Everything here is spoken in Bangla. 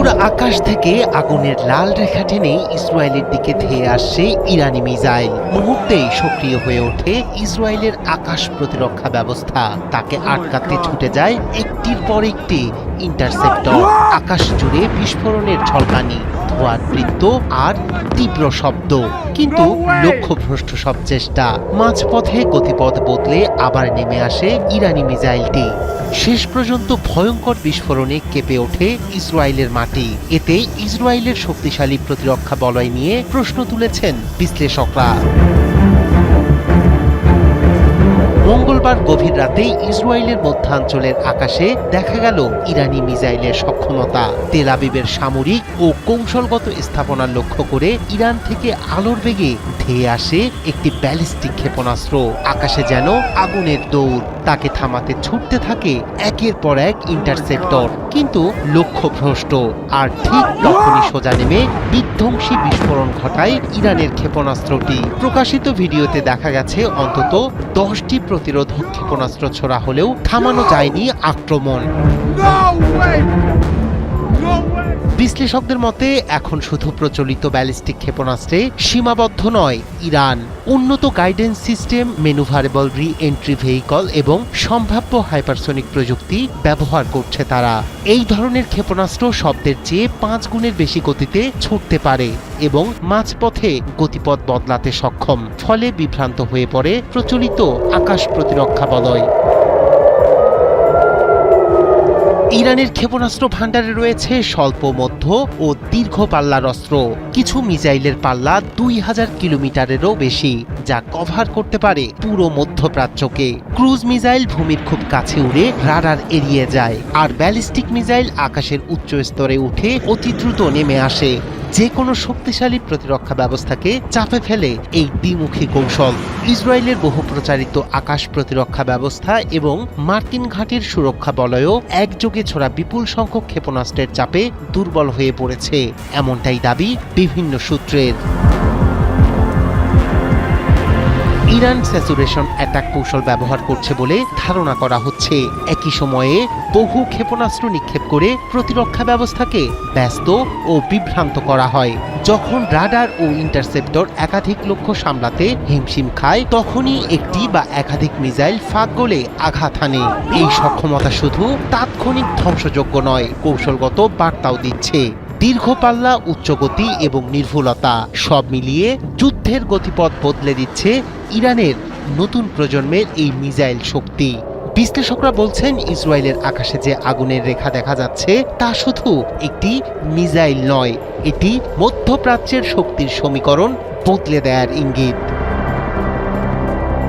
দূর আকাশ থেকে আগুনের লাল রেখা টেনে ইসরায়েলের দিকে ধেয়ে আসছে ইরানি মিসাইল। মুহূর্তেই সক্রিয় হয়ে ওঠে ইসরায়েলের আকাশ প্রতিরক্ষা ব্যবস্থা। তাকে আটকাতে ছুটে যায় একটির পর একটি ইন্টারসেপ্টর। আকাশ জুড়ে বিস্ফোরণের ঝলকানি, ধোঁয়ার বৃত্ত আর তীব্র শব্দ। কিন্তু লক্ষ্যভ্রষ্ট সব চেষ্টা। মাঝপথে গতিপথ বদলে আবার নেমে আসে ইরানি মিসাইলটি। শেষ পর্যন্ত ভয়ঙ্কর বিস্ফোরণে কেঁপে ওঠে ইসরায়েলের মাটি। এতে ইসরায়েলের শক্তিশালী প্রতিরক্ষা বলয় নিয়ে প্রশ্ন তুলেছেন বিশ্লেষকরা। মঙ্গলবার গভীর রাতে ইসরায়েলের মধ্যাঞ্চলের আকাশে দেখা গেল ইরানি মিসাইলের সক্ষমতা। তেল আবিবের সামরিক ও কৌশলগত স্থাপনা লক্ষ্য করে ইরান থেকে আলোর বেগে ধেয়ে আসে একটি ব্যালিস্টিক ক্ষেপণাস্ত্র। আকাশে যেন আগুনের দৌড়। তাকে থামাতে ছুটতে থাকে একের পর এক ইন্টারসেপ্টর, কিন্তু লক্ষ্যভ্রষ্ট। আর ঠিক তখনই সোজা নেমে বিধ্বংসী বিস্ফোরণ ঘটায় ইরানের ক্ষেপণাস্ত্রটি। প্রকাশিত ভিডিওতে দেখা গেছে অন্তত 10টি প্রতিরোধক ক্ষেপণাস্ত্র ছোড়া হলেও থামানো যায়নি আক্রমণ। বিশ্লেষকদের মতে এখন শুধু প্রচলিত ব্যালিস্টিক ক্ষেপণাস্ত্রে সীমাবদ্ধ নয় ইরান। উন্নত গাইডেন্স সিস্টেম, ম্যানুভারেবল রি এন্ট্রি ভেহিকল এবং সম্ভাব্য হাইপারসনিক প্রযুক্তি ব্যবহার করছে তারা। এই ধরনের ক্ষেপণাস্ত্র শব্দের চেয়ে 5 গুণের বেশি গতিতে ছুটতে পারে এবং মাঝপথে গতিপথ বদলাতে সক্ষম। ফলে বিভ্রান্ত হয়ে পড়ে প্রচলিত আকাশ প্রতিরক্ষা বলয়। ইরানের ক্ষেপণাস্ত্র ভান্ডারে রয়েছে স্বল্প, মধ্য ও দীর্ঘ পাল্লার অস্ত্র। কিছু মিসাইলের পাল্লা 2000 কিলোমিটারেরও বেশি, যা কভার করতে পারে পুরো মধ্যপ্রাচ্যকে। ক্রুজ মিসাইল ভূমির খুব কাছে উড়ে রাডার এড়িয়ে যায়, আর ব্যালিস্টিক মিসাইল আকাশের উচ্চ স্তরে উঠে অতি দ্রুত নেমে আসে। যে কোনো শক্তিশালী প্রতিরক্ষা ব্যবস্থাকে চাপে ফেলে এই দ্বিমুখী কৌশল। ইসরায়েলের বহু প্রচারিত আকাশ প্রতিরক্ষা ব্যবস্থা এবং মার্কিন ঘাঁটির সুরক্ষা বলয়ও একযোগে ছোড়া বিপুল সংখ্যক ক্ষেপণাস্ত্রের চাপে দুর্বল হয়ে পড়েছে, এমনটাই দাবি বিভিন্ন সূত্রের। ইরান স্যাচুরেশন অ্যাটাক কৌশল ব্যবহার করছে বলে ধারণা করা হচ্ছে। একই সময়ে বহু ক্ষেপণাস্ত্র নিক্ষেপ করে প্রতিরক্ষা ব্যবস্থাকে ব্যস্ত ও বিভ্রান্ত করা হয়। যখন রাডার ও ইন্টারসেপ্টর একাধিক লক্ষ্য সামলাতে হিমশিম খায়, তখনই একটি বা একাধিক মিসাইল ফাঁক গলে আঘাত হানে। এই সক্ষমতা শুধু তাৎক্ষণিক ধ্বংসযোগ্য নয়, কৌশলগত বার্তাও দিচ্ছে। দীর্ঘ পাল্লা, উচ্চগতি এবং নির্ভুলতা সব মিলিয়ে যুদ্ধের গতিপথ বদলে দিচ্ছে ইরানের নতুন প্রজন্মের এই মিসাইল শক্তি। বিশ্লেষকরা বলছেন, ইসরায়েলের আকাশে যে আগুনের রেখা দেখা যাচ্ছে তা শুধু একটি মিসাইল নয়, এটি মধ্যপ্রাচ্যের শক্তির সমীকরণ বদলে দেওয়ার ইঙ্গিত।